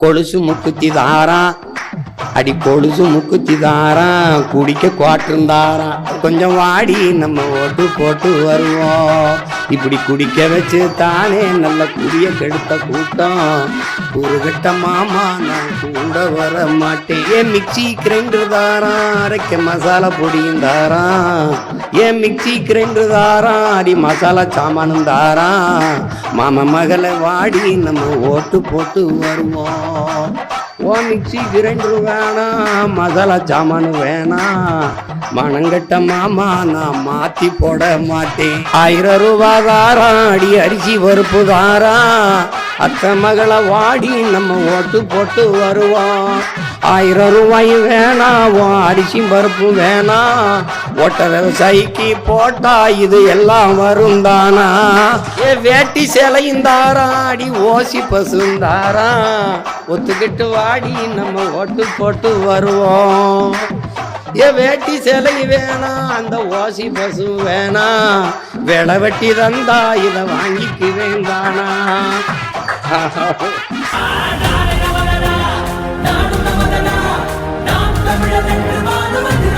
கொலுசு முக்குத்தி தாரான், அடி கொலுசு முக்குத்தி தாரான், குடிக்க குவாட்டிருந்தாரான். கொஞ்சம் வாடி நம்ம ஓட்டு போட்டு வருவோம். இப்படி குடிக்க வச்சு தானே நல்ல குடிய கெடுத்த கூட்டம். குறுகட்ட மாமா நான் கூட வர மாட்டேன். ஏன் மிக்சி கிரைண்டர் தாரான், அரைக்க மசாலா பொடியும் தாரான். ஏன் மிக்சி கிரைண்டர் தாரான், அடி மசாலா சாமானும் தாரான். மாமா மகளை வாடி நம்ம ஓட்டு போட்டு வருவோம். ஓ மிக்சி கிரைண்டர் வேணாம், மசாலா சாமானு வேணாம். மனங்கட்ட மாமா நான் மாத்தி போட மாட்டேன். 1000 ரூபா தாரான், அடி அரிசி பருப்பு தாரான். அத்தை மகளை வாடி நம்ம ஓட்டு போட்டு வருவோம். 1000 ரூபாய் வேணாம், அரிசி பருப்பு வேணாம். ஓட்ட விவசாயிக்கு போட்டா இது எல்லாம் வரும் தானா. ஏ வேட்டி சேலையும் தாரான், அடி ஓசி பசும் தாரான். ஒத்துக்கிட்டு வாடி நம்ம ஓட்டு போட்டு வருவோம். ஏ வேட்டி சேலை வேணாம், அந்த ஓசி பசு வேணாம். வேலை வெட்டி தந்தா இதை வாங்கிக்கு வேண்டானா. நாம் தமிழர் என்று வாழுவது